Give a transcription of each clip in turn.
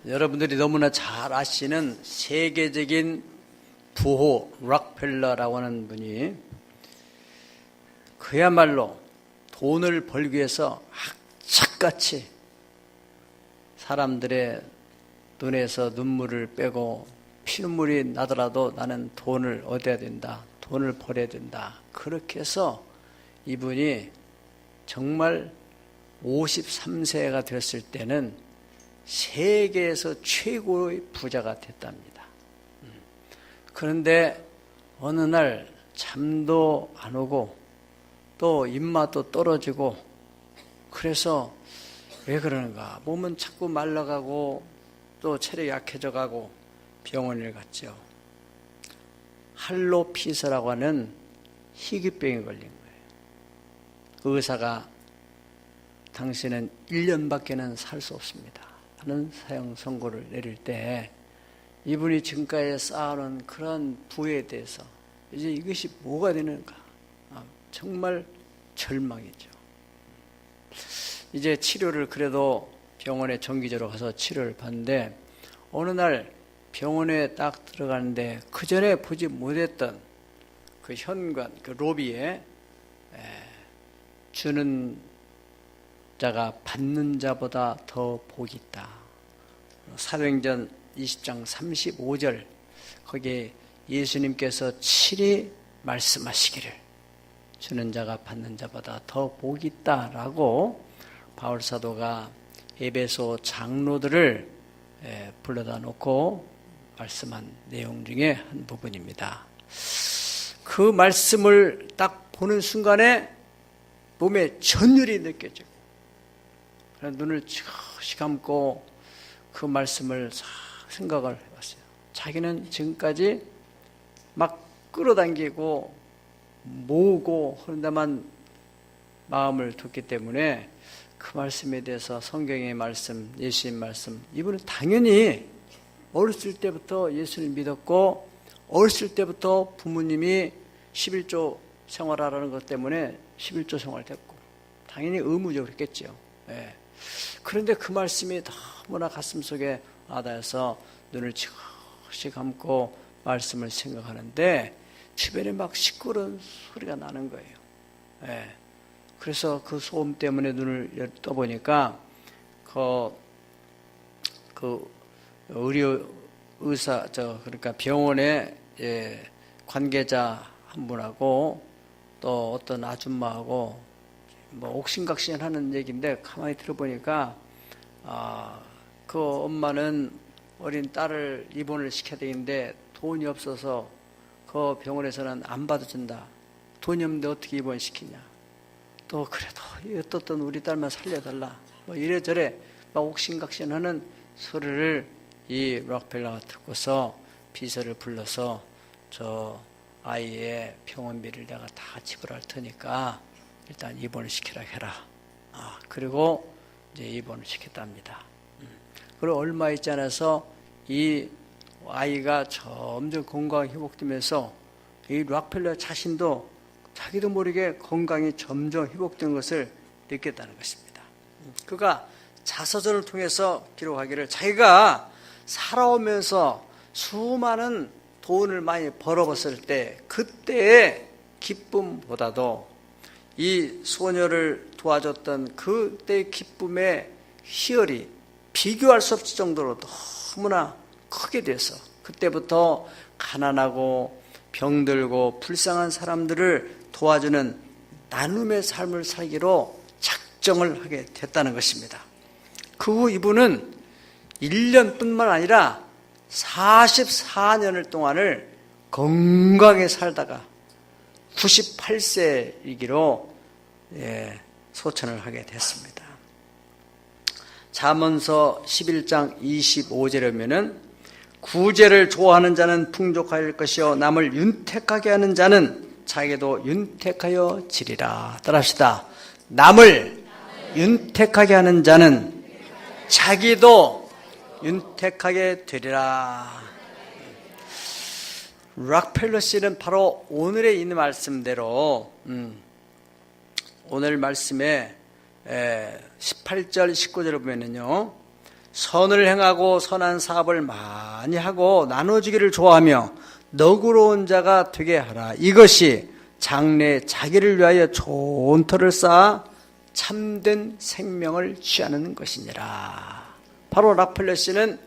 여러분들이 너무나 잘 아시는 세계적인 부호 록펠러라고 하는 분이 그야말로 돈을 벌기 위해서 악착같이 사람들의 눈에서 눈물을 빼고 피눈물이 나더라도 나는 돈을 얻어야 된다, 돈을 벌어야 된다. 그렇게 해서 이분이 정말 53세가 됐을 때는 세계에서 최고의 부자가 됐답니다. 그런데 어느 날 잠도 안 오고 또 입맛도 떨어지고, 그래서 왜 그러는가, 몸은 자꾸 말라가고 또 체력이 약해져 가고 병원을 갔죠. 할로피스라고 하는 희귀병에 걸린 거예요. 그 의사가 당신은 1년밖에는 살 수 없습니다 하는 사형 선고를 내릴 때, 이분이 지금까지 쌓아놓은 그런 부에 대해서 이제 이것이 뭐가 되는가, 정말 절망이죠. 이제 치료를 그래도 병원에 정기적으로 가서 치료를 받는데, 어느 날 병원에 딱 들어가는데 그 전에 보지 못했던 그 현관, 그 로비에 주는 자가 받는 자보다 더 복이 있다. 사도행전 20장 35절, 거기에 예수님께서 친히 말씀하시기를 주는 자가 받는 자보다 더 복이 있다라고 바울 사도가 에베소 장로들을 불러다 놓고 말씀한 내용 중에 한 부분입니다. 그 말씀을 딱 보는 순간에 몸에 전율이 느껴지고, 눈을 지그시 감고 그 말씀을 생각을 해봤어요. 자기는 지금까지 막 끌어당기고 모으고 하는 데만 마음을 뒀기 때문에 그 말씀에 대해서, 성경의 말씀, 예수님 말씀, 이분은 당연히 어렸을 때부터 예수를 믿었고 어렸을 때부터 부모님이 11조 생활하라는 것 때문에 11조 생활됐고 당연히 의무적으로 했겠죠. 그런데 그 말씀이 너무나 가슴속에 와닿아서 눈을 지그시 감고 말씀을 생각하는데 주변에 막 시끄러운 소리가 나는 거예요. 그래서 그 소음 때문에 눈을 떠보니까 의사, 그러니까 병원의 관계자 한 분하고 또 어떤 아줌마하고 뭐 옥신각신 하는 얘기인데, 가만히 들어보니까 그 엄마는 어린 딸을 입원을 시켜야 되는데 돈이 없어서 그 병원에서는 안 받아준다. 돈이 없는데 어떻게 입원시키냐. 또 그래도 어떻든 우리 딸만 살려달라. 뭐 이래저래 막 옥신각신 하는 소리를 이 록펠러가 듣고서 비서를 불러서 저 아이의 병원비를 내가 다 지불할 테니까 일단 입원을 시키라 해라. 그리고 이제 입원을 시켰답니다. 그리고 얼마 있지 않아서 이 아이가 점점 건강이 회복되면서 이 록펠러 자신도 자기도 모르게 건강이 점점 회복된 것을 느꼈다는 것입니다. 그가 자서전을 통해서 기록하기를, 자기가 살아오면서 수많은 돈을 많이 벌어봤을 때 그때의 기쁨보다도 이 소녀를 도와줬던 그때의 기쁨의 희열이 비교할 수 없을 정도로 너무나 크게 돼서 그때부터 가난하고 병들고 불쌍한 사람들을 도와주는 나눔의 삶을 살기로 작정을 하게 됐다는 것입니다. 그 후 이분은 1년뿐만 아니라 44년을 동안을 건강하게 살다가 98세이기로 소천을 하게 됐습니다. 잠언서 11장 25절에 보면은 구제를 좋아하는 자는 풍족할 것이요 남을 윤택하게 하는 자는 자기도 윤택하여 지리라. 따라합시다. 남을 윤택하게 하는 자는 자기도 윤택하게 되리라. 록펠러 씨는 바로 오늘에 있는 말씀대로 오늘 말씀에 18절 19절을 보면은요, 선을 행하고 선한 사업을 많이 하고 나눠주기를 좋아하며 너그러운 자가 되게 하라. 이것이 장래에 자기를 위하여 좋은 터를 쌓아 참된 생명을 취하는 것이니라. 바로 락펠러 씨는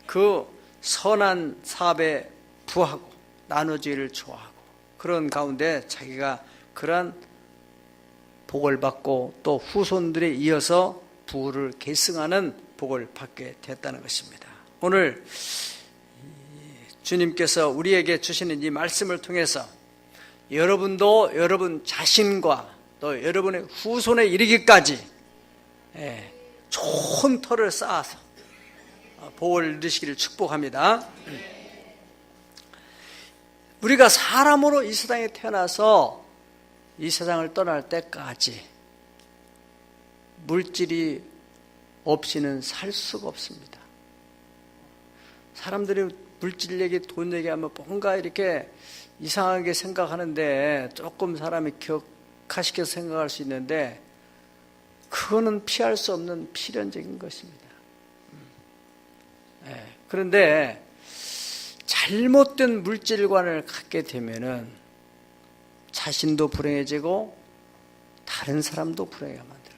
그 선한 사업에 부하고 나눠주기를 좋아하고 그런 가운데 자기가 그러한 복을 받고 또 후손들에 이어서 부를 계승하는 복을 받게 됐다는 것입니다. 오늘 주님께서 우리에게 주시는 이 말씀을 통해서 여러분도 여러분 자신과 또 여러분의 후손에 이르기까지 좋은 터를 쌓아서 복을 누리시기를 축복합니다. 우리가 사람으로 이 세상에 태어나서 이 세상을 떠날 때까지 물질이 없이는 살 수가 없습니다. 사람들이 물질 얘기, 돈 얘기하면 뭔가 이렇게 이상하게 생각하는데 조금 사람이 격화시켜서 생각할 수 있는데 그거는 피할 수 없는 필연적인 것입니다. 그런데 잘못된 물질관을 갖게 되면은 자신도 불행해지고 다른 사람도 불행하게 만들고,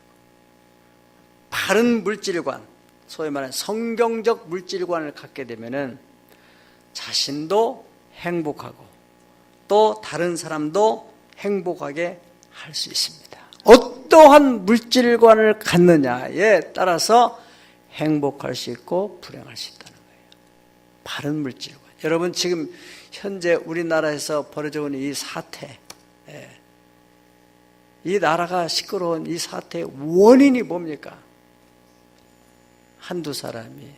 바른 물질관, 소위 말하는 성경적 물질관을 갖게 되면은 자신도 행복하고 또 다른 사람도 행복하게 할 수 있습니다. 어떠한 물질관을 갖느냐에 따라서 행복할 수 있고 불행할 수 있다는 거예요. 바른 물질관. 여러분 지금 현재 우리나라에서 벌어져 오는 이 사태, 이 나라가 시끄러운 이 사태의 원인이 뭡니까? 한두 사람이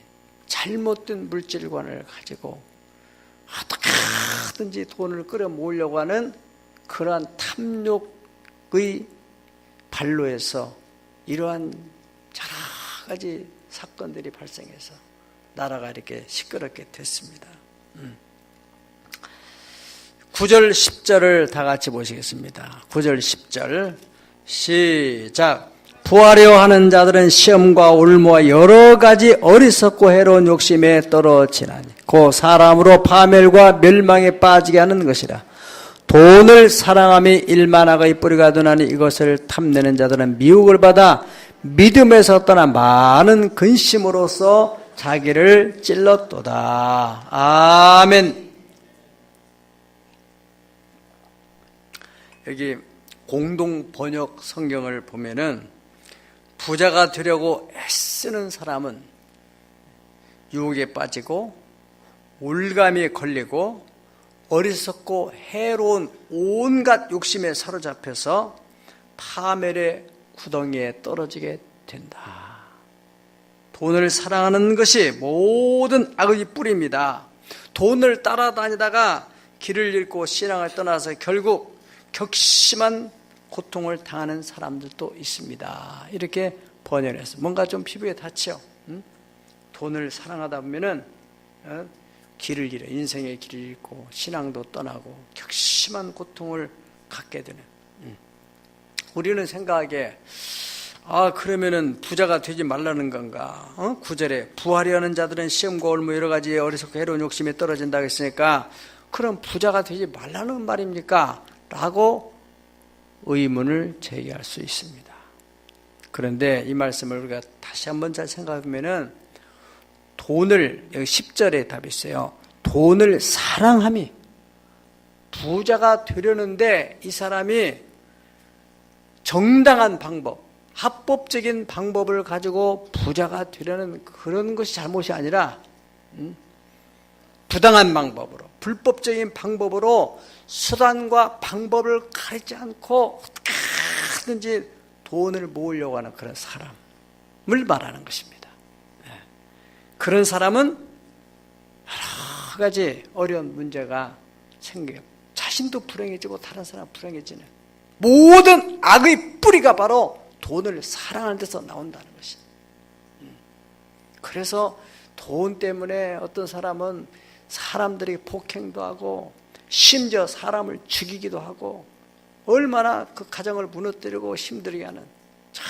잘못된 물질관을 가지고 어떻게든지 돈을 끌어모으려고 하는 그러한 탐욕의 발로에서 이러한 여러 가지 사건들이 발생해서 나라가 이렇게 시끄럽게 됐습니다. 9절 10절을 다 같이 보시겠습니다. 9절 10절 시작. 부하려 하는 자들은 시험과 올무와 여러 가지 어리석고 해로운 욕심에 떨어지나니 곧 사람으로 파멸과 멸망에 빠지게 하는 것이라. 돈을 사랑함이 일만하의 뿌리가 되나니 이것을 탐내는 자들은 미혹을 받아 믿음에서 떠나 많은 근심으로써 자기를 찔렀도다. 아멘. 여기 공동 번역 성경을 보면은 부자가 되려고 애쓰는 사람은 유혹에 빠지고 올감에 걸리고 어리석고 해로운 온갖 욕심에 사로잡혀서 파멸의 구덩이에 떨어지게 된다. 돈을 사랑하는 것이 모든 악의 뿌리입니다. 돈을 따라다니다가 길을 잃고 신앙을 떠나서 결국 격심한 고통을 당하는 사람들도 있습니다. 이렇게 번역해서 뭔가 좀 피부에 닿죠. 돈을 사랑하다 보면은 길을 잃어, 인생의 길을 잃고 신앙도 떠나고 격심한 고통을 갖게 되는. 우리는 생각하기에 그러면은 부자가 되지 말라는 건가? 9절에 부하려 하는 자들은 시험과 올무 여러 가지 어리석고 해로운 욕심에 떨어진다고 했으니까 그럼 부자가 되지 말라는 말입니까? 라고 의문을 제기할 수 있습니다. 그런데 이 말씀을 우리가 다시 한번 잘 생각해보면은 돈을, 여기 10절에 답이 있어요. 돈을 사랑함이, 부자가 되려는데 이 사람이 정당한 방법, 합법적인 방법을 가지고 부자가 되려는 그런 것이 잘못이 아니라 부당한 방법으로, 불법적인 방법으로 수단과 방법을 가리지 않고 어떻게든지 돈을 모으려고 하는 그런 사람을 말하는 것입니다. 그런 사람은 여러 가지 어려운 문제가 생겨요. 자신도 불행해지고 다른 사람 불행해지는 모든 악의 뿌리가 바로 돈을 사랑하는 데서 나온다는 것입니다. 그래서 돈 때문에 어떤 사람은 사람들이 폭행도 하고 심지어 사람을 죽이기도 하고 얼마나 그 가정을 무너뜨리고 힘들게 하는 참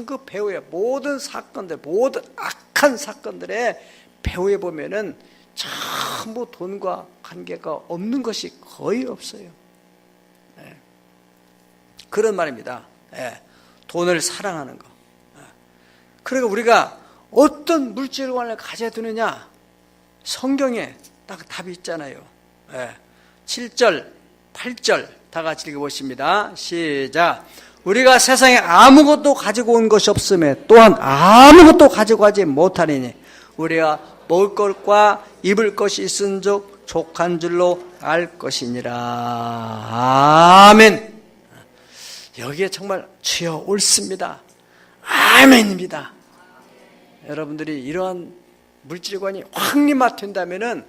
그 배후의 모든 사건들, 모든 악한 악한 사건들의 배후에 보면은 전부 돈과 관계가 없는 것이 거의 없어요. 그런 말입니다. 돈을 사랑하는 거. 그러니까 우리가 어떤 물질관을 가져야 되느냐? 성경에 딱 답이 있잖아요. 7절, 8절 다 같이 읽어보십니다. 시작. 우리가 세상에 아무것도 가지고 온 것이 없음에 또한 아무것도 가지고 가지 못하리니 우리가 먹을 것과 입을 것이 있은즉 족한 줄로 알 것이니라. 아멘. 여기에 정말 주여 옳습니다. 아멘입니다. 여러분들이 이러한 물질관이 확립화된다면은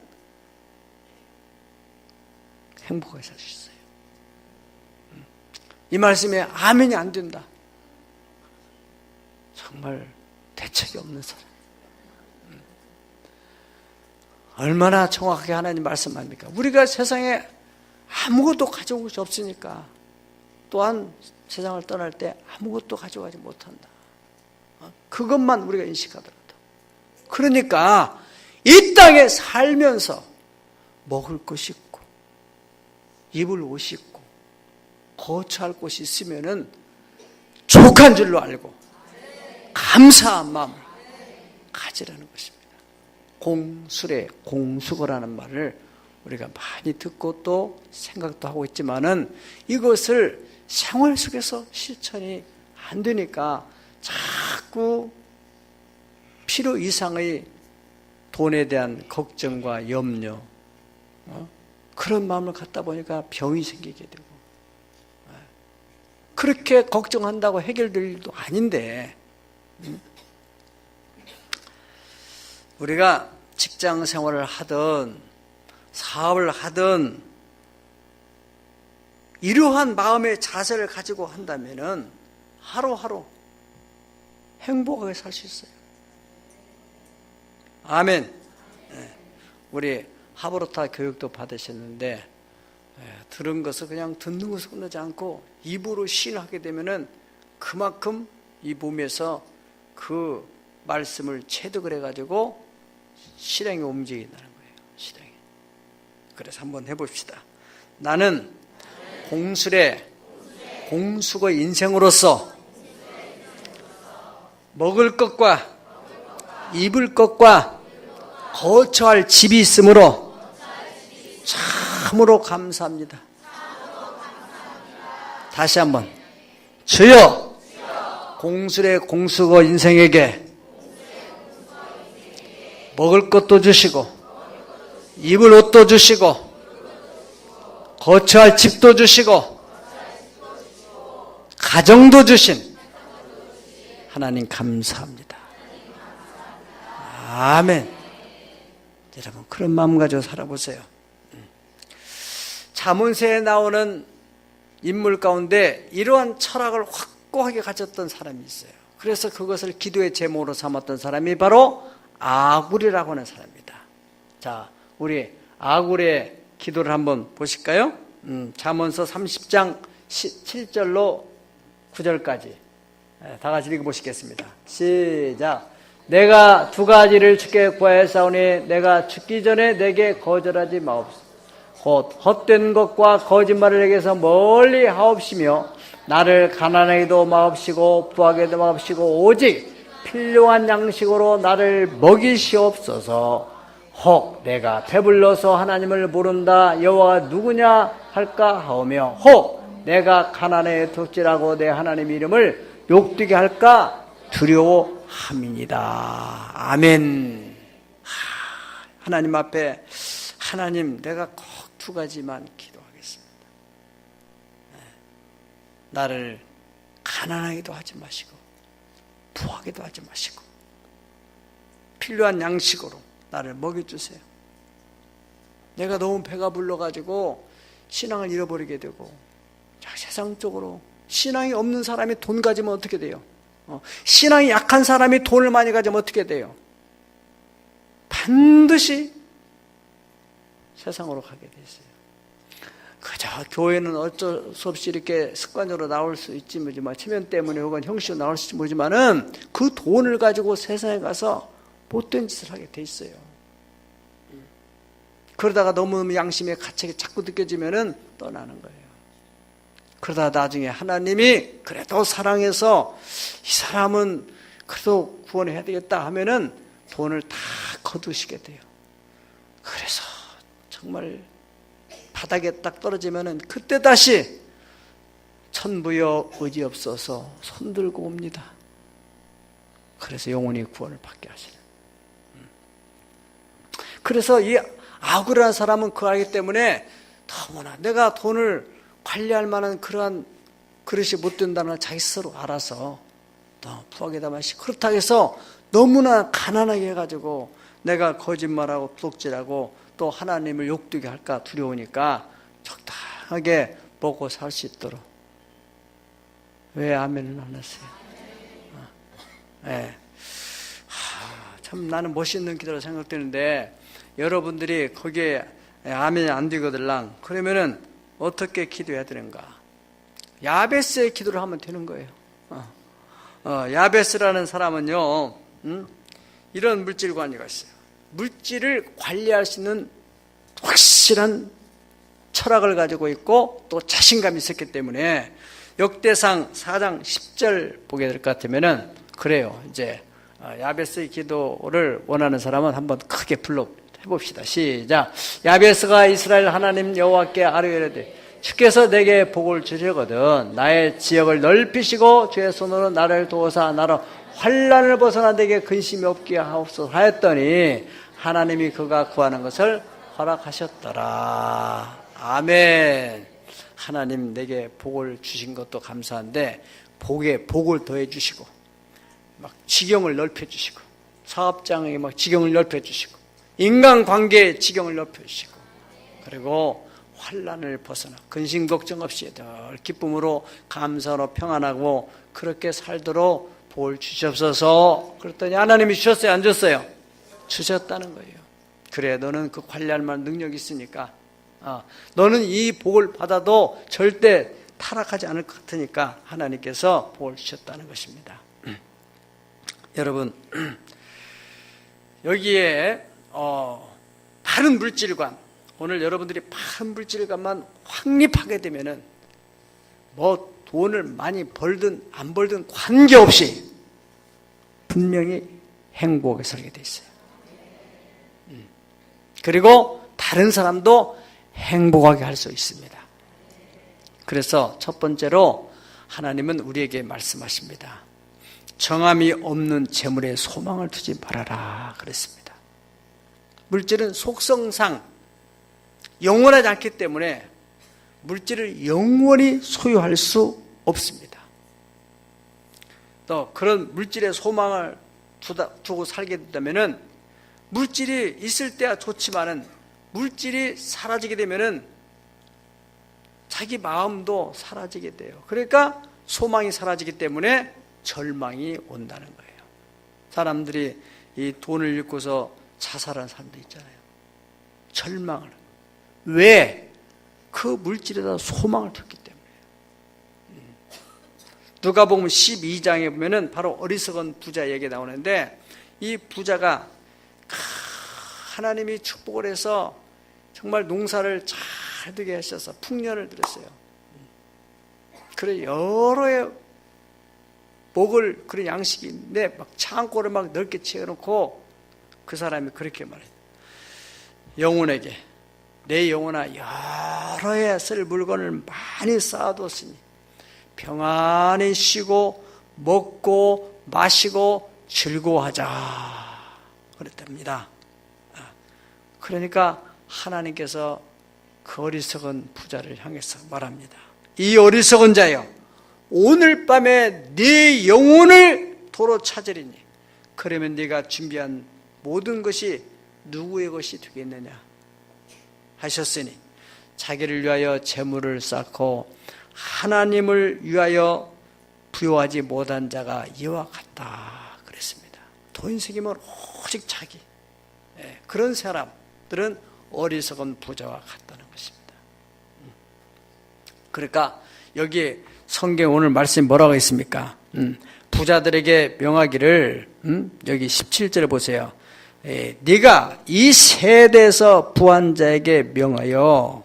행복하게 살 수 있어요. 이 말씀에 아멘이 안 된다. 정말 대책이 없는 사람. 얼마나 정확하게 하나님 말씀합니까? 우리가 세상에 아무것도 가져온 것이 없으니까 또한 세상을 떠날 때 아무것도 가져가지 못한다. 그것만 우리가 인식하더라도. 그러니까 이 땅에 살면서 먹을 것이 있고 입을 옷이 있고 거처할 곳이 있으면은 족한 줄로 알고 감사한 마음을 가지라는 것입니다. 공수래, 공수거라는 말을 우리가 많이 듣고 또 생각도 하고 있지만은 이것을 생활 속에서 실천이 안 되니까 자꾸 필요 이상의 돈에 대한 걱정과 염려, 그런 마음을 갖다 보니까 병이 생기게 되고, 그렇게 걱정한다고 해결될 일도 아닌데, 우리가 직장 생활을 하든 사업을 하든 이러한 마음의 자세를 가지고 한다면은 하루하루 행복하게 살 수 있어요. 아멘. 우리 하브로타 교육도 받으셨는데 들은 것을 그냥 듣는 것을 끝나지 않고 입으로 시인하게 되면은 그만큼 이 몸에서 그 말씀을 체득을 해가지고 실행에 움직인다는 거예요. 실행에. 그래서 한번 해봅시다. 나는 공술의 공수거 인생으로서 먹을 것과 입을 것과 거처할 집이 있으므로 참으로 감사합니다. 다시 한번. 주여 공술의 공수거 인생에게 먹을 것도 주시고 입을 옷도 주시고 거처할 집도 주시고 가정도 주신 하나님 감사합니다. 아멘. 여러분 그런 마음 가지고 살아보세요. 잠언서에 나오는 인물 가운데 이러한 철학을 확고하게 가졌던 사람이 있어요. 그래서 그것을 기도의 제목으로 삼았던 사람이 바로 아굴이라고 하는 사람입니다. 자, 우리 아굴의 기도를 한번 보실까요? 잠언서 30장 7절로 9절까지 다 같이 읽어보시겠습니다. 시작. 내가 두 가지를 주께 구하였사오니 내가 죽기 전에 내게 거절하지 마옵소서. 곧 헛된 것과 거짓말을 내게서 멀리 하옵시며 나를 가난하게도 마옵시고 부하게도 마옵시고 오직 필요한 양식으로 나를 먹이시옵소서. 혹 내가 배불러서 하나님을 모른다 여호와가 누구냐 할까 하오며 혹 내가 가난에 득질하고 내 하나님 이름을 욕되게 할까 두려워함이니이다. 아멘. 하나님 앞에 하나님 내가 꼭 두 가지만 기도하겠습니다. 나를 가난하게도 하지 마시고 부하게도 하지 마시고 필요한 양식으로 나를 먹여주세요. 내가 너무 배가 불러가지고 신앙을 잃어버리게 되고 세상적으로 신앙이 없는 사람이 돈 가지면 어떻게 돼요? 신앙이 약한 사람이 돈을 많이 가지면 어떻게 돼요? 반드시 세상으로 가게 돼 있어요. 그저 교회는 어쩔 수 없이 이렇게 습관적으로 나올 수 있지 뭐지만 체면 때문에 혹은 형식으로 나올 수 있지 뭐지만은 그 돈을 가지고 세상에 가서 못된 짓을 하게 돼 있어요. 그러다가 너무 양심의 가책이 자꾸 느껴지면은 떠나는 거예요. 그러다 나중에 하나님이 그래도 사랑해서 이 사람은 그래도 구원해야 되겠다 하면은 돈을 다 거두시게 돼요. 그래서 정말 바닥에 딱 떨어지면은 그때 다시 천부여 의지 없어서 손들고 옵니다. 그래서 영원히 구원을 받게 하시는. 그래서 이 아굴이라는 사람은 그거 알기 때문에 너무나 내가 돈을 관리할 만한 그러한 그릇이 못 된다는 걸 자기 스스로 알아서 너무 부하게다 마시. 그렇다고 해서 너무나 가난하게 해가지고 내가 거짓말하고 부덕질하고 또 하나님을 욕되게 할까 두려우니까 적당하게 먹고 살 수 있도록. 왜 아멘은 안 하세요? 네. 참 나는 멋있는 기도로 생각되는데 여러분들이 거기에 아멘이 안 되거들랑 그러면은 어떻게 기도해야 되는가? 야베스의 기도를 하면 되는 거예요. 야베스라는 사람은요, 이런 물질 관리가 있어요. 물질을 관리할 수 있는 확실한 철학을 가지고 있고 또 자신감이 있었기 때문에 역대상 4장 10절 보게 될 것 같으면은 그래요. 이제 야베스의 기도를 원하는 사람은 한번 크게 불러 해봅시다. 시작. 야베스가 이스라엘 하나님 여호와께 아뢰되 주께서 내게 복을 주시거든 나의 지역을 넓히시고 주의 손으로 나를 도우사 나로 환난을 벗어나 내게 근심이 없게 하옵소서 하였더니 하나님이 그가 구하는 것을 허락하셨더라. 아멘. 하나님 내게 복을 주신 것도 감사한데 복에 복을 더해 주시고 막 지경을 넓혀 주시고 사업장에 막 지경을 넓혀 주시고 인간관계의 지경을 넓혀 주시고 그리고 환난을 벗어나 근심 걱정 없이 늘 기쁨으로 감사로 평안하고 그렇게 살도록 복을 주시옵소서. 그랬더니 하나님이 주셨어요? 안 줬어요? 주셨다는 거예요. 그래 너는 그 관리할 만한 능력이 있으니까 너는 이 복을 받아도 절대 타락하지 않을 것 같으니까 하나님께서 복을 주셨다는 것입니다. 여러분 여기에 바른 물질관 오늘 여러분들이 바른 물질관만 확립하게 되면은 뭐 돈을 많이 벌든 안 벌든 관계없이 분명히 행복하게 살게 돼 있어요. 그리고 다른 사람도 행복하게 할 수 있습니다. 그래서 첫 번째로 하나님은 우리에게 말씀하십니다. 정함이 없는 재물에 소망을 두지 말아라 그랬습니다. 물질은 속성상 영원하지 않기 때문에 물질을 영원히 소유할 수 없습니다. 또 그런 물질에 소망을 두고 살게 된다면은 물질이 있을 때야 좋지만은 물질이 사라지게 되면은 자기 마음도 사라지게 돼요. 그러니까 소망이 사라지기 때문에 절망이 온다는 거예요. 사람들이 이 돈을 잃고서 자살한 사람도 있잖아요. 절망을. 왜? 그 물질에다 소망을 뒀기 때문에. 누가복음 12장에 보면은 바로 어리석은 부자 얘기 나오는데 이 부자가 하나님이 축복을 해서 정말 농사를 잘 되게 하셔서 풍년을 들였어요. 그래 여러 해 먹을 그런 양식이 있는데 막 창고를 막 넓게 채워놓고 그 사람이 그렇게 말해요. 영혼에게 내 영혼아 여러 해 쓸 물건을 많이 쌓아뒀으니 평안히 쉬고 먹고 마시고 즐거워하자 그랬답니다. 그러니까 하나님께서 그 어리석은 부자를 향해서 말합니다. 이 어리석은 자여 오늘 밤에 네 영혼을 도로 찾으리니 그러면 네가 준비한 모든 것이 누구의 것이 되겠느냐 하셨으니 자기를 위하여 재물을 쌓고 하나님을 위하여 부요하지 못한 자가 이와 같다 그랬습니다. 돈 생기면 오직 자기 그런 사람들은 어리석은 부자와 같다는 것입니다. 그러니까 여기 성경 오늘 말씀이 뭐라고 있습니까? 부자들에게 명하기를 여기 17절 보세요. 네가 이 세대에서 부한 자에게 명하여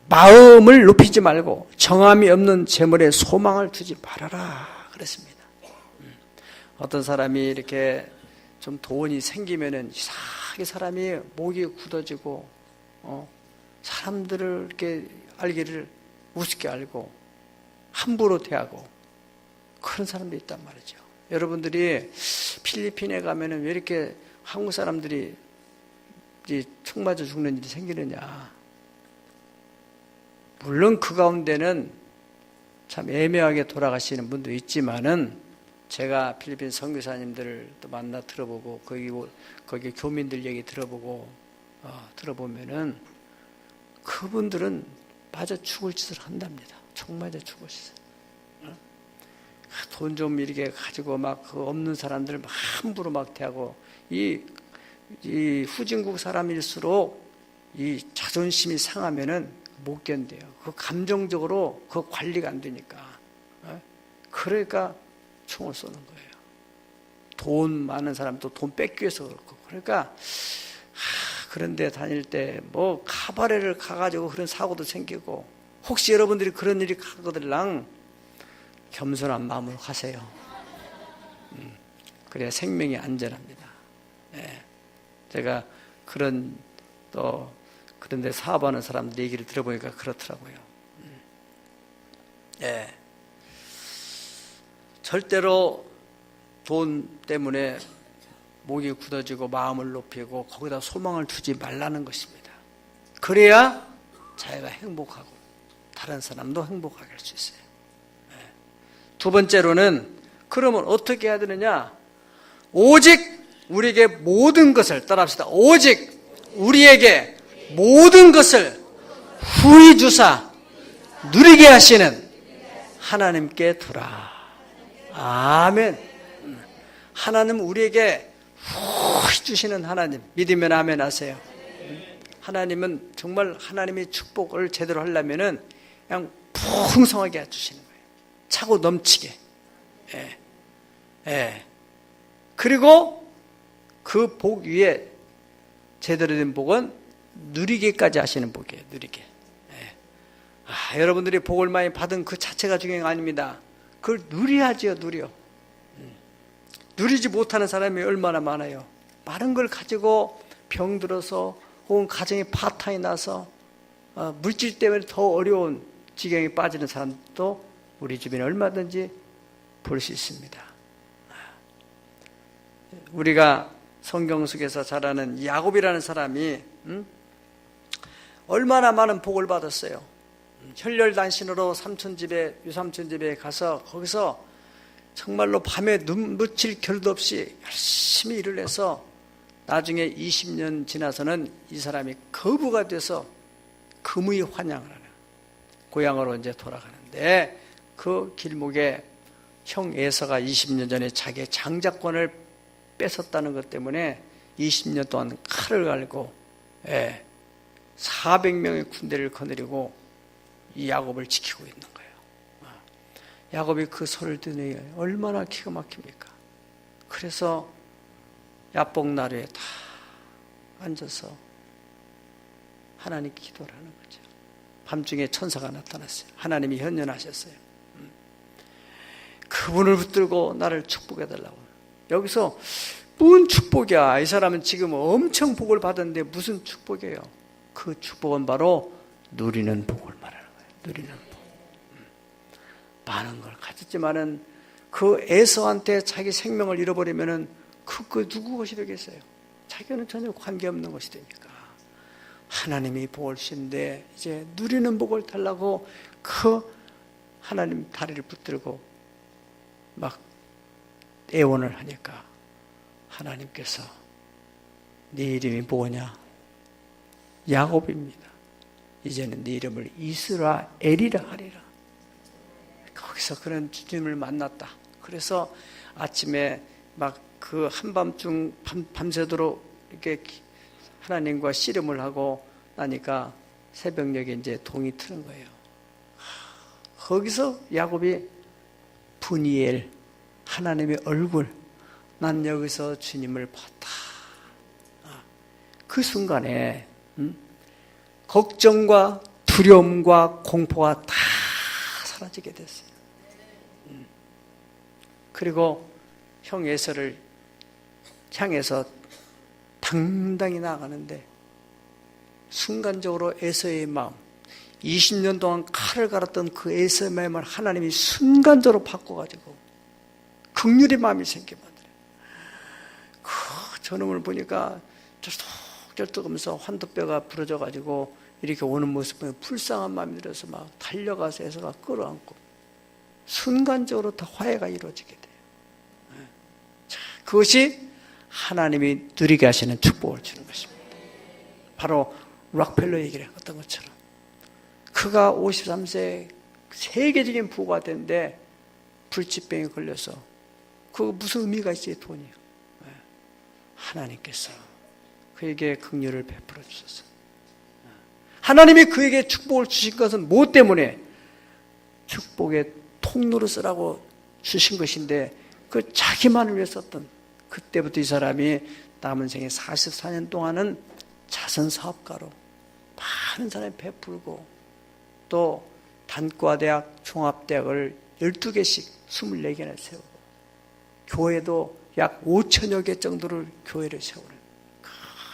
마음을 높이지 말고 정함이 없는 재물에 소망을 두지 말아라 그랬습니다. 어떤 사람이 이렇게 좀 돈이 생기면은 이상하게 사람이 목이 굳어지고 사람들을 이렇게 알기를 우습게 알고 함부로 대하고 그런 사람도 있단 말이죠. 여러분들이 필리핀에 가면은 왜 이렇게 한국 사람들이 총 맞아 죽는 일이 생기느냐. 물론 그 가운데는 참 애매하게 돌아가시는 분도 있지만은 제가 필리핀 선교사님들을 또 만나 들어보고 거기 교민들 얘기 들어보고 들어보면은 그분들은 맞아 죽을 짓을 한답니다. 총 맞아 죽을 짓을. 돈 좀 이렇게 가지고 막 그 없는 사람들 막 함부로 막 대하고 이 후진국 사람일수록 이 자존심이 상하면은 못 견뎌요. 그 감정적으로 그 관리가 안 되니까. 그러니까 총을 쏘는 거예요. 돈 많은 사람도 돈 뺏기 위해서 그렇고. 그러니까 그런데 다닐 때 뭐 카바레를 가가지고 그런 사고도 생기고 혹시 여러분들이 그런 일이 가거들랑 겸손한 마음으로 가세요. 그래야 생명이 안전합니다. 예. 제가 그런 데 사업하는 사람들 얘기를 들어보니까 그렇더라고요. 예. 절대로 돈 때문에 목이 굳어지고 마음을 높이고 거기다 소망을 두지 말라는 것입니다. 그래야 자기가 행복하고 다른 사람도 행복하게 할 수 있어요. 예. 두 번째로는 그러면 어떻게 해야 되느냐? 오직 우리에게 모든 것을 따라합시다. 오직 우리에게 모든 것을 후히 주사 누리게 하시는 하나님께 두라. 아멘. 하나님 우리에게 후히 주시는 하나님 믿으면 아멘 하세요. 하나님은 정말 하나님의 축복을 제대로 하려면은 그냥 풍성하게 해주시는 거예요. 차고 넘치게. 예. 예. 그리고 그 복 위에 제대로 된 복은 누리게까지 하시는 복이에요. 누리게. 예. 여러분들이 복을 많이 받은 그 자체가 중요한 거 아닙니다. 그걸 누려야지요. 누려. 누리지 못하는 사람이 얼마나 많아요. 많은 걸 가지고 병들어서 혹은 가정에 파탄이 나서 물질 때문에 더 어려운 지경에 빠지는 사람도 우리 주변에 얼마든지 볼 수 있습니다. 우리가 성경 속에서 잘 아는 야곱이라는 사람이 얼마나 많은 복을 받았어요. 혈혈단신으로 유삼촌 집에 가서 거기서 정말로 밤에 눈 묻힐 겨를도 없이 열심히 일을 해서 나중에 20년 지나서는 이 사람이 거부가 돼서 금의 환양을 하는 고향으로 이제 돌아가는데 그 길목에 형 에서가 20년 전에 자기의 장자권을 뺏었다는 것 때문에 20년 동안 칼을 갈고 400명의 군대를 거느리고 이 야곱을 지키고 있는 거예요. 야곱이 그 소리를 듣니 얼마나 기가 막힙니까? 그래서 야복나루에 다 앉아서 하나님께 기도를 하는 거죠. 밤중에 천사가 나타났어요. 하나님이 현현하셨어요. 그분을 붙들고 나를 축복해달라고. 여기서 뭔 축복이야? 이 사람은 지금 엄청 복을 받았는데 무슨 축복이에요? 그 축복은 바로 누리는 복을 말하는 거예요. 누리는 복. 많은 걸 가졌지만은 그 에서한테 자기 생명을 잃어버리면은 그 누구 것이 되겠어요? 자기는 전혀 관계없는 것이 되니까. 하나님이 복을 주시는데 이제 누리는 복을 달라고 그 하나님 다리를 붙들고 막 애원을 하니까 하나님께서 네 이름이 뭐냐? 야곱입니다. 이제는 네 이름을 이스라엘이라 하리라. 거기서 그런 주님을 만났다. 그래서 아침에 막 그 한밤중 밤새도록 이렇게 하나님과 씨름을 하고 나니까 새벽녘에 이제 동이 트는 거예요. 거기서 야곱이 분이엘 하나님의 얼굴 난 여기서 주님을 봤다. 그 순간에 걱정과 두려움과 공포가 다 사라지게 됐어요. 그리고 형 에서를 향해서 당당히 나아가는데 순간적으로 에서의 마음, 20년 동안 칼을 갈았던 그 에서의 마음을 하나님이 순간적으로 바꿔가지고 긍휼의 마음이 생기게 만들어요. 그 저놈을 보니까 쩔뚝쩔뚝하면서 환도뼈가 부러져가지고 이렇게 오는 모습 보면 불쌍한 마음이 들어서 막 달려가서 에서가 끌어안고 순간적으로 다 화해가 이루어지게 돼요. 자, 그것이 하나님이 누리게 하시는 축복을 주는 것입니다. 바로 록펠러 얘기를 했던 것처럼 그가 53세 세계적인 부가 됐는데 불치병에 걸려서 그거 무슨 의미가 있어요? 돈이요. 하나님께서 그에게 긍휼을 베풀어 주셔서 하나님이 그에게 축복을 주신 것은 무엇 때문에? 축복의 통로로 쓰라고 주신 것인데 그 자기만을 위해 썼던 그때부터 이 사람이 남은 생애 44년 동안은 자선사업가로 많은 사람이 베풀고 또 단과대학, 종합대학을 12개씩 24개나 세우고 교회도 약 5천여 개 정도를 교회를 세우는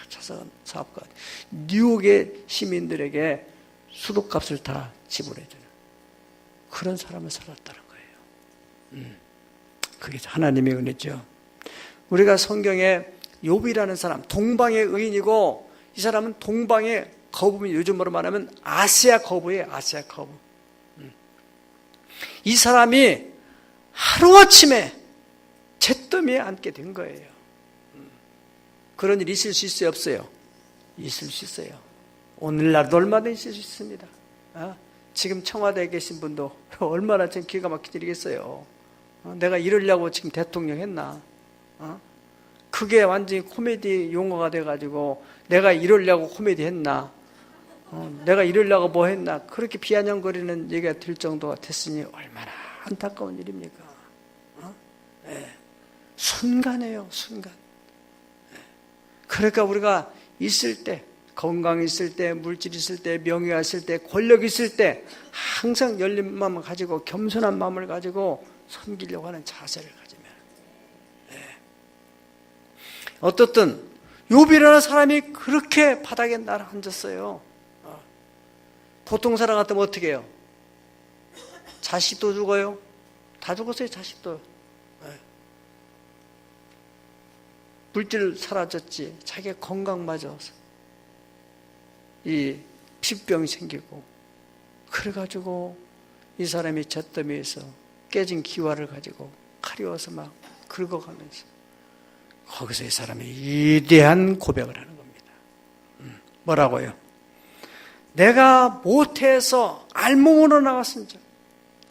자선사업가, 뉴욕의 시민들에게 수도값을 다 지불해주는 그런 사람을 살았다는 거예요. 그게 하나님의 은혜죠. 우리가 성경에 욥이라는 사람, 동방의 의인이고 이 사람은 동방의 거부면 요즘으로 말하면 아시아 거부예요. 아시아 거부. 이 사람이 하루아침에 잿더미에 앉게 된 거예요. 그런 일이 있을 수 있어요? 없어요? 있을 수 있어요. 오늘날도 얼마든지 있을 수 있습니다. 지금 청와대에 계신 분도 얼마나 참 기가 막힌 일이겠어요. 내가 이러려고 지금 대통령 했나? 그게 완전히 코미디 용어가 돼가지고 내가 이러려고 코미디 했나? 내가 이러려고 뭐 했나? 그렇게 비아냥거리는 얘기가 들 정도가 됐으니 얼마나 안타까운 일입니까? 네. 순간이에요, 순간. 그러니까 우리가 있을 때, 건강 있을 때, 물질 있을 때, 명예가 있을 때, 권력 있을 때 항상 열린 마음을 가지고 겸손한 마음을 가지고 섬기려고 하는 자세를 가지면 어떻든 욥이라는 사람이 그렇게 바닥에 날아앉았어요. 보통 사람 같으면 어떻게 해요? 자식도 죽어요. 다 죽었어요. 자식도. 물질 사라졌지. 자기가 건강마저 이 피부병이 생기고 그래가지고 이 사람이 잿더미에서 깨진 기와를 가지고 칼이 와서 막 긁어가면서 거기서 이 사람이 위대한 고백을 하는 겁니다. 뭐라고요? 내가 못해서 알몸으로 나갔은즉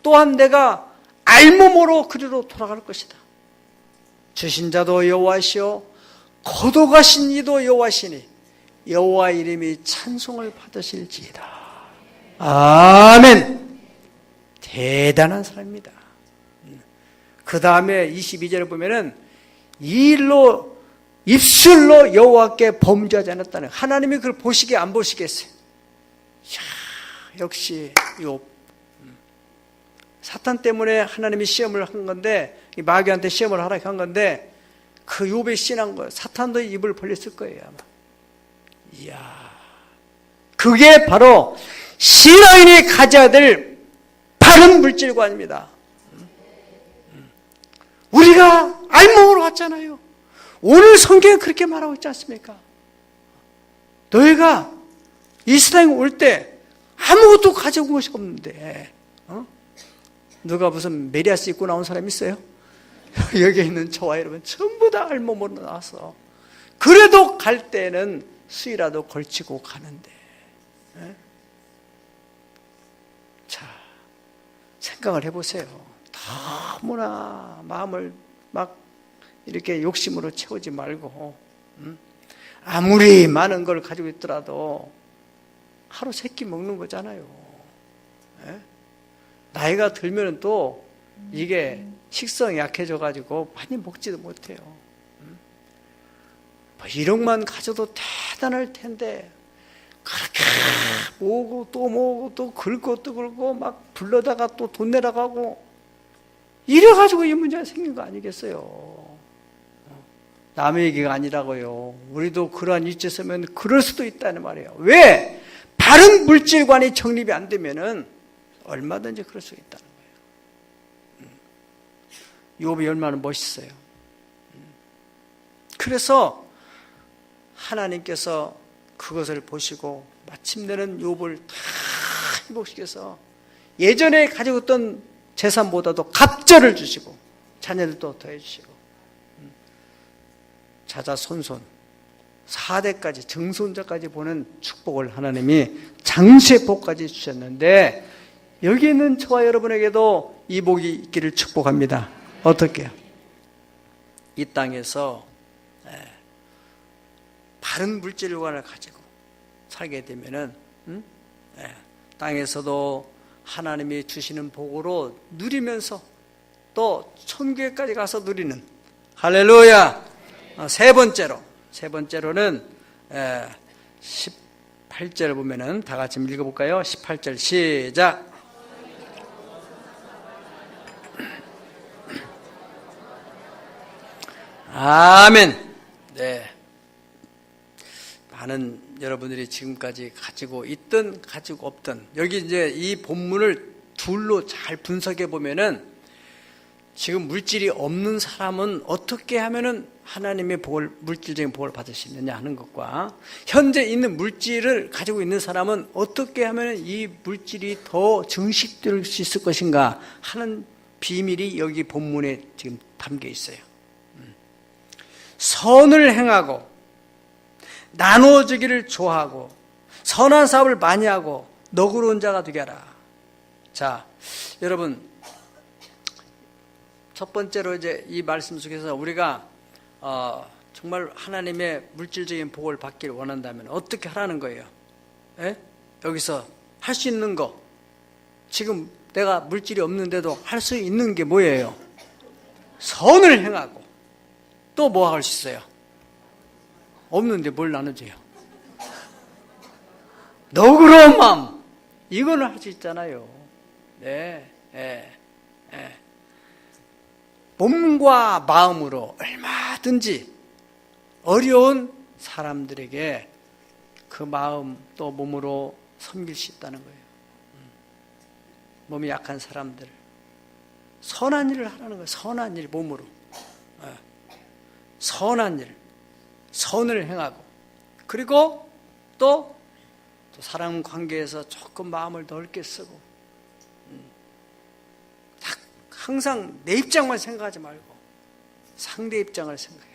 또한 내가 알몸으로 그리로 돌아갈 것이다. 주신 자도 여호와시오 거둬가신 이도 여호와시니 여호와 이름이 찬송을 받으실지이다. 아멘. 대단한 사람입니다. 그 다음에 22절을 보면은 이 일로 입술로 여호와께 범죄하지 않았다는, 하나님이 그걸 보시게 안 보시겠어요? 역시 욥. 사탄 때문에 하나님이 시험을 한 건데, 마귀한테 시험을 하라고 한 건데 그 욥의 신한 거 사탄도 입을 벌렸을 거예요 아마. 이야, 그게 바로 신앙인이 가져야 될 바른 물질관입니다. 우리가 알몸으로 왔잖아요. 오늘 성경에 그렇게 말하고 있지 않습니까? 너희가 이 세상에 올 때 아무것도 가져온 것이 없는데 누가 무슨 메리아스 입고 나온 사람 있어요? 여기 있는 저와 여러분 전부 다 알몸으로 나와서 그래도 갈 때는 수이라도 걸치고 가는데, 자, 생각을 해보세요. 너무나 마음을 막 이렇게 욕심으로 채우지 말고, 아무리 많은 걸 가지고 있더라도 하루 세 끼 먹는 거잖아요. 나이가 들면 또 이게 식성이 약해져가지고 많이 먹지도 못해요. 뭐 1억만 가져도 대단할 텐데 그렇게 모으고 또 모으고 또 긁고 또 긁고 막 불러다가 또 돈 내라가고 이래가지고 이 문제가 생긴 거 아니겠어요? 남의 얘기가 아니라고요. 우리도 그러한 위치에 서면 그럴 수도 있다는 말이에요. 왜? 바른 물질관이 정립이 안 되면은 얼마든지 그럴 수 있다는 거예요. 욥이 얼마나 멋있어요. 그래서 하나님께서 그것을 보시고 마침내는 욥을 다 행복시켜서 예전에 가지고 있던 재산보다도 갑절을 주시고 자녀들도 더해주시고 자자손손 4대까지 증손자까지 보는 축복을 하나님이 장수의 복까지 주셨는데 여기 있는 저와 여러분에게도 이 복이 있기를 축복합니다. 어떻게요? 이 땅에서 바른 물질관을 가지고 살게 되면은 땅에서도 하나님이 주시는 복으로 누리면서 또 천국에까지 가서 누리는 할렐루야. 세 번째로는 18절을 보면은 다 같이 읽어볼까요? 18절 시작. 아멘. 네. 많은 여러분들이 지금까지 가지고 있든 가지고 없든 여기 이제 이 본문을 둘로 잘 분석해 보면은 지금 물질이 없는 사람은 어떻게 하면은 하나님의 복을, 물질적인 복을 받을 수 있느냐 하는 것과 현재 있는 물질을 가지고 있는 사람은 어떻게 하면은 이 물질이 더 증식될 수 있을 것인가 하는 비밀이 여기 본문에 지금 담겨 있어요. 선을 행하고 나누어주기를 좋아하고 선한 사업을 많이 하고 너그러운 자가 되게 하라. 자, 여러분 첫 번째로 이제 이 말씀 속에서 우리가 정말 하나님의 물질적인 복을 받기를 원한다면 어떻게 하라는 거예요? 에? 여기서 할 수 있는 거, 지금 내가 물질이 없는데도 할 수 있는 게 뭐예요? 선을 행하고 또 뭐 할 수 있어요? 없는데 뭘 나눠줘요? 너그러운 마음, 이거는 할 수 있잖아요. 네, 네, 네. 몸과 마음으로 얼마든지 어려운 사람들에게 그 마음 또 몸으로 섬길 수 있다는 거예요. 몸이 약한 사람들, 선한 일을 하라는 거예요. 선한 일, 몸으로. 선한 일, 선을 행하고, 그리고 또 사람 관계에서 조금 마음을 넓게 쓰고, 항상 내 입장만 생각하지 말고 상대 입장을 생각해봐.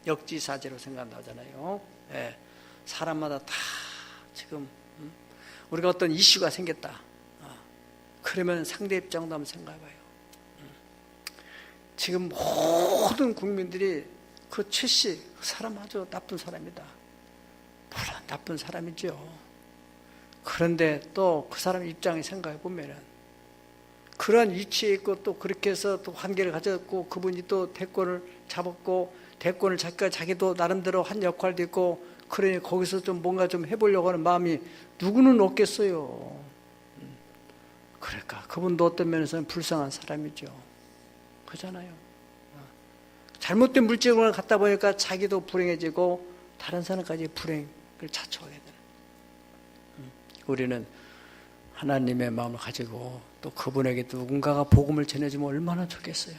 역지사지로 생각하잖아요. 예, 사람마다 다 지금 우리가 어떤 이슈가 생겼다. 그러면 상대 입장도 한번 생각해봐요. 지금 모든 국민들이 그 최씨 그 사람 아주 나쁜 사람이다. 물론 나쁜 사람이죠. 그런데 또 그 사람 입장에 생각해 보면은 그러한 위치에 있고 또 그렇게 해서 또 관계를 가졌고 그분이 또 대권을 잡았고 대권을 자기도 나름대로 한 역할도 있고 그러니 거기서 좀 뭔가 좀 해보려고 하는 마음이 누구는 없겠어요. 그러니까 그분도 어떤 면에서는 불쌍한 사람이죠. 그렇잖아요. 잘못된 물질을 갖다 보니까 자기도 불행해지고 다른 사람까지 불행을 자초하게 되는. 우리는 하나님의 마음을 가지고 또 그분에게 누군가가 복음을 전해주면 얼마나 좋겠어요.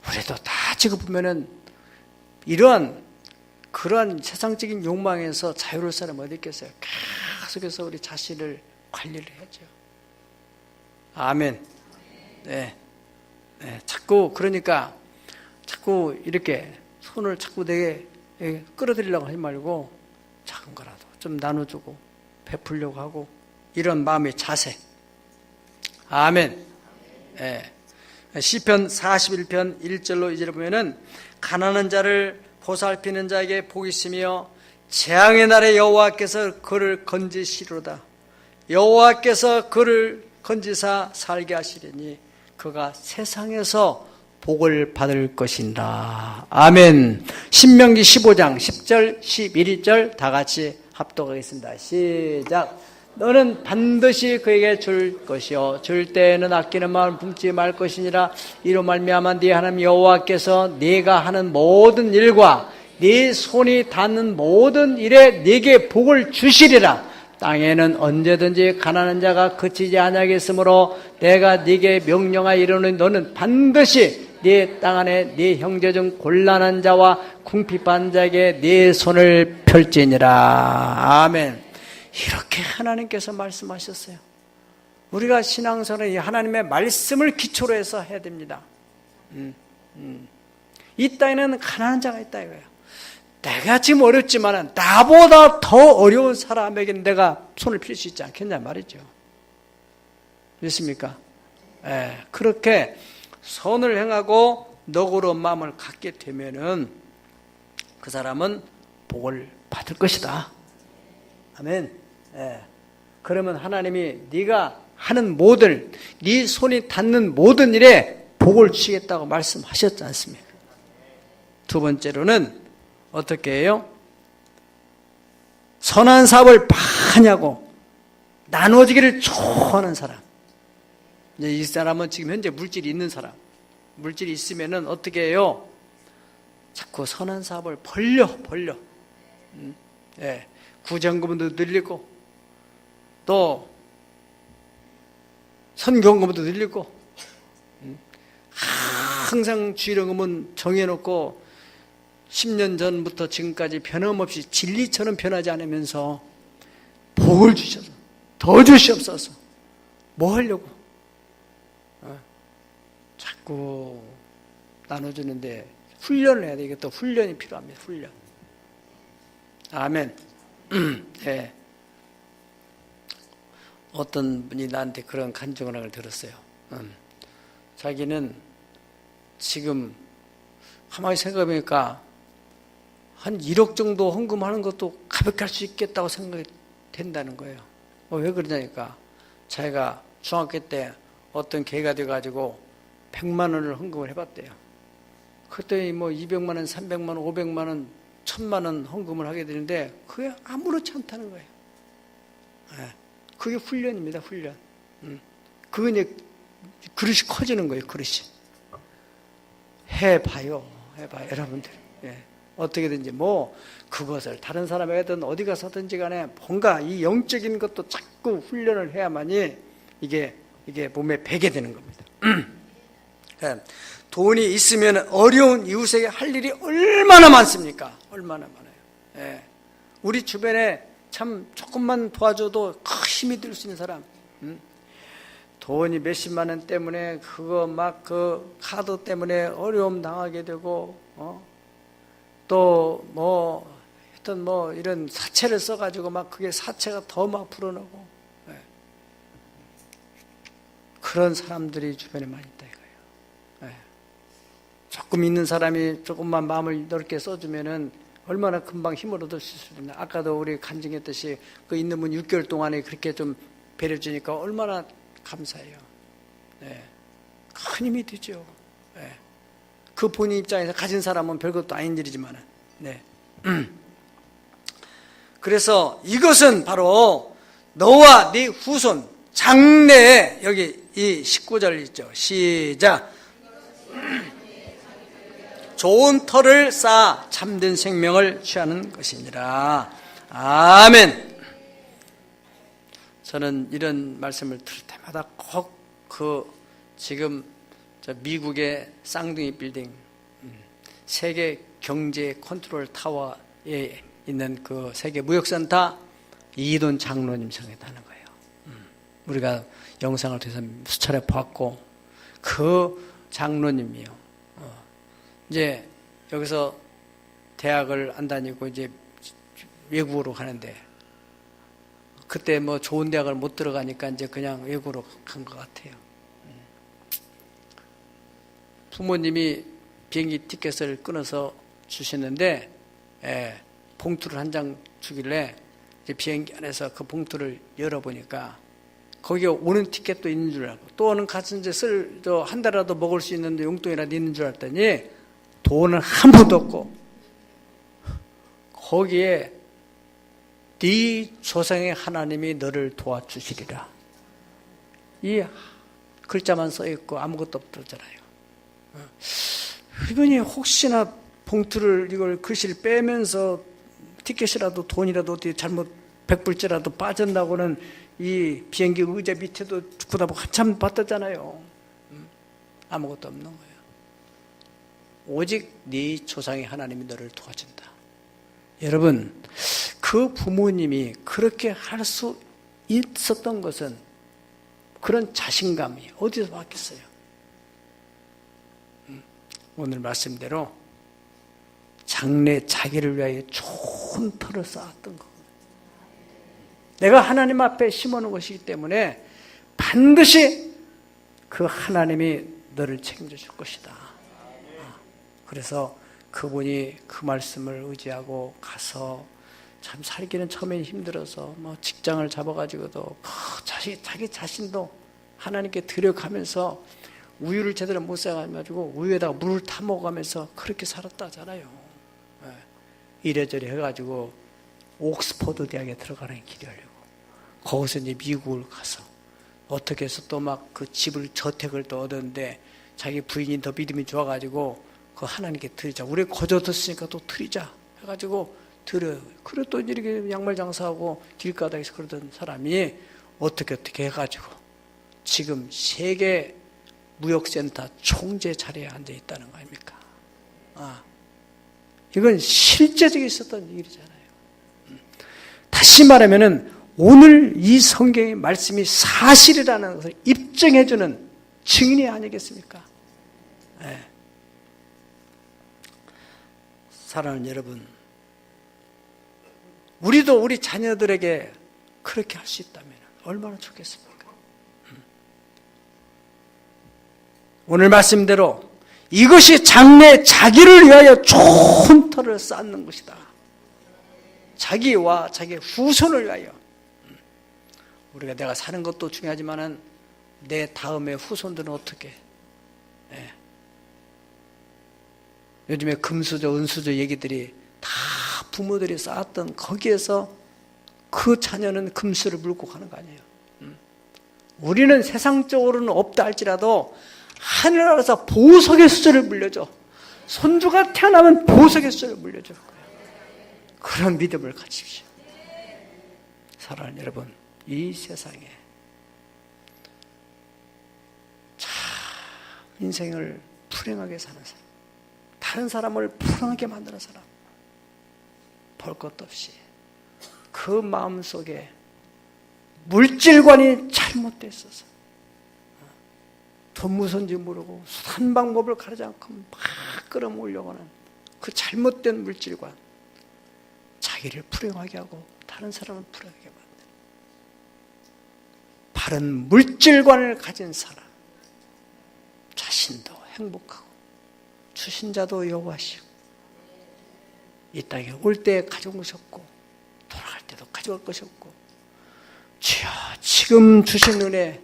우리도 다 지금 보면은 그러한 세상적인 욕망에서 자유로울 사람 어디 있겠어요? 계속해서 우리 자신을 관리를 해야죠. 아멘. 네. 네. 그러니까 자꾸 이렇게 손을 자꾸 내게 끌어들이려고 하지 말고 작은 거라도 좀 나눠주고 베풀려고 하고 이런 마음의 자세. 아멘. 네. 시편 41편 1절로 2절을 보면은 가난한 자를 보살피는 자에게 복이 있으며 재앙의 날에 여호와께서 그를 건지시리로다. 여호와께서 그를 건지사 살게 하시리니 그가 세상에서 복을 받을 것이니라. 아멘. 신명기 15장 10절 11절 다 같이 합독하겠습니다. 시작. 너는 반드시 그에게 줄 것이요 줄 때에는 아끼는 마음 품지 말 것이니라. 이로 말미암아 네 하나님 여호와께서 네가 하는 모든 일과 네 손이 닿는 모든 일에 네게 복을 주시리라. 땅에는 언제든지 가난한 자가 그치지 아니하겠으므로 내가 네게 명령하여 이르노니 너는 반드시 네 땅 안에 네 형제 중 곤란한 자와 궁핍한 자에게 네 손을 펼지니라. 아멘. 이렇게 하나님께서 말씀하셨어요. 우리가 신앙생활은 하나님의 말씀을 기초로 해서 해야 됩니다. 이 땅에는 가난한 자가 있다 이거예요. 내가 지금 어렵지만 나보다 더 어려운 사람에게 내가 손을 필 수 있지 않겠냐 말이죠. 믿습니까? 그렇게 선을 행하고 너그러운 마음을 갖게 되면은 그 사람은 복을 받을 것이다. 아멘. 그러면 하나님이 네가 하는 모든 네 손이 닿는 모든 일에 복을 주시겠다고 말씀하셨지 않습니까? 두 번째로는 어떻게 해요? 선한 사업을 많이 하고 나눠지기를 좋아하는 사람. 이제 이 사람은 지금 현재 물질이 있는 사람. 물질이 있으면은 어떻게 해요? 자꾸 선한 사업을 벌려. 구정금도 늘리고 또 선경금도 늘리고 항상 주일금은 정해놓고 10년 전부터 지금까지 변함없이 진리처럼 변하지 않으면서 복을 주셔서 더 주시옵소서. 뭐 하려고? 자꾸 나눠주는데 훈련을 해야 돼. 이게 또 훈련이 필요합니다. 훈련. 아멘. 네. 어떤 분이 나한테 그런 간증을 들었어요. 자기는 지금 가만히 생각해보니까 한 1억 정도 헌금하는 것도 가볍게 할 수 있겠다고 생각이 된다는 거예요. 왜 그러냐니까 자기가 중학교 때 어떤 계기가 돼가지고 100만 원을 헌금을 해봤대요. 그랬더니 뭐 200만 원, 300만 원, 500만 원, 1000만 원 헌금을 하게 되는데 그게 아무렇지 않다는 거예요. 그게 훈련입니다. 훈련. 그게 그릇이 커지는 거예요. 그릇이. 해봐요. 여러분들. 어떻게든지 뭐 그것을 다른 사람에게든 어디 가서든지 간에 뭔가 이 영적인 것도 자꾸 훈련을 해야만이 이게 몸에 배게 되는 겁니다. 돈이 있으면 어려운 이웃에게 할 일이 얼마나 많습니까? 얼마나 많아요. 우리 주변에 참 조금만 도와줘도 큰 힘이 들 수 있는 사람. 돈이 몇십만 원 때문에 그거 막 그 카드 때문에 어려움 당하게 되고 또 뭐 하여튼 뭐 이런 사채를 써가지고 막 그게 사채가 더 막 불어나고 그런 사람들이 주변에 많이 있다 이거예요. 조금 있는 사람이 조금만 마음을 넓게 써주면은 얼마나 금방 힘을 얻을 수 있나. 아까도 우리 간증했듯이 그 있는 분 6개월 동안에 그렇게 좀 배려주니까 얼마나 감사해요. 큰 힘이 되죠. 그 본인 입장에서 가진 사람은 별것도 아닌 일이지만, 그래서 이것은 바로 너와 네 후손 장래에 여기 이 19절 있죠. 시작. 좋은 터를 쌓아 참된 생명을 취하는 것이니라. 아멘. 저는 이런 말씀을 들을 때마다 꼭 지금 미국의 쌍둥이 빌딩 세계 경제 컨트롤 타워에 있는 그 세계 무역센터 이돈 장로님 성회다는 거예요. 우리가 영상을 통해서 수차례 봤고 그 장로님이요. 이제 여기서 대학을 안 다니고 이제 외국으로 가는데 그때 뭐 좋은 대학을 못 들어가니까 이제 그냥 외국으로 간 것 같아요. 부모님이 비행기 티켓을 끊어서 주시는데 봉투를 한 장 주길래 이제 비행기 안에서 그 봉투를 열어보니까 거기에 오는 티켓도 있는 줄 알고, 또 어느 가서 이제 한 달이라도 먹을 수 있는데 용돈이라도 있는 줄 알았더니 돈은 한 푼도 없고, 거기에 네 조상의 하나님이 너를 도와주시리라, 이 글자만 써 있고 아무것도 없더잖아요. 이분이 혹시나 봉투를 이걸 글씨를 빼면서 티켓이라도 돈이라도 어디 잘못 100불짜리라도 빠졌다고는 이 비행기 의자 밑에도 보다보고 한참 봤다잖아요. 아무것도 없는 거예요. 오직 네 조상의 하나님이 너를 도와준다. 여러분, 그 부모님이 그렇게 할 수 있었던 것은, 그런 자신감이 어디서 왔겠어요? 오늘 말씀대로 장래 자기를 위하여 좋은 터를 쌓았던 거거든요. 내가 하나님 앞에 심어놓은 것이기 때문에 반드시 그 하나님이 너를 책임져 줄 것이다. 그래서 그분이 그 말씀을 의지하고 가서, 참 살기는 처음엔 힘들어서 뭐 직장을 잡아가지고도 자기 자신도 하나님께 드려가면서 우유를 제대로 못 사가지고 우유에다가 물을 타 먹어가면서 그렇게 살았다잖아요. 이래저래 해가지고 옥스퍼드 대학에 들어가는 길이 열리고, 거기서 이제 미국을 가서 어떻게 해서 또 막 그 집을 저택을 또 얻었는데, 자기 부인이 더 믿음이 좋아가지고 그 하나님께 드리자, 우리 거저뒀으니까 또 드리자 해가지고 드려요. 그래 또 이렇게 양말 장사하고 길가닥에서 그러던 사람이 어떻게 해가지고 지금 세계 무역센터 총재 자리에 앉아 있다는 거 아닙니까? 이건 실제적으로 있었던 일이잖아요. 다시 말하면은 오늘 이 성경의 말씀이 사실이라는 것을 입증해주는 증인이 아니겠습니까? 네. 사랑하는 여러분, 우리도 우리 자녀들에게 그렇게 할 수 있다면 얼마나 좋겠습니까? 오늘 말씀대로 이것이 장래 자기를 위하여 좋은 터를 쌓는 것이다. 자기와 자기의 후손을 위하여. 우리가 내가 사는 것도 중요하지만은 내 다음에 후손들은 어떻게? 네. 요즘에 금수저, 은수저 얘기들이 다 부모들이 쌓았던 거기에서 그 자녀는 금수를 물고 가는 거 아니에요. 우리는 세상적으로는 없다 할지라도 하늘나라에서 보석의 수저를 물려줘. 손주가 태어나면 보석의 수저를 물려줄 거예요. 그런 믿음을 가지십시오. 사랑하는 여러분, 이 세상에 참 인생을 불행하게 사는 사람, 다른 사람을 불행하게 만드는 사람, 볼 것도 없이 그 마음속에 물질관이 잘못되어 있어서 돈 무선지 모르고 산 방법을 가르지 않고 막 끌어모으려고 하는 그 잘못된 물질관, 자기를 불행하게 하고 다른 사람을 불행하게 만드는 바른 물질관을 가진 사람, 자신도 행복하고 주신 자도 여호와시고, 이 땅에 올 때 가져온 것이 없고 돌아갈 때도 가져올 것이 없고, 주여 지금 주신 은혜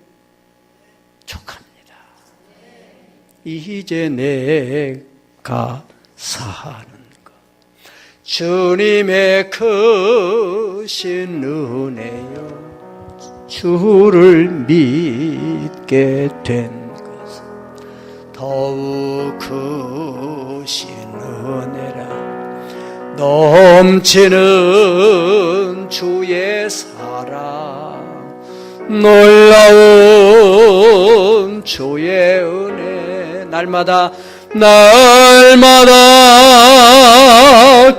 족합니다. 이제 내가 사는 것 주님의 크신 은혜요, 주를 믿게 된 것은 더욱 크신 은혜라. 넘치는 주의 사랑, 놀라운 주의 은혜, 날마다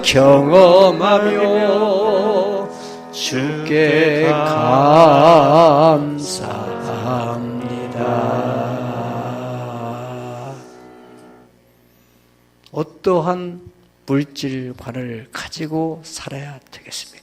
경험하며 주께 감사합니다. 어떠한 물질관을 가지고 살아야 되겠습니까?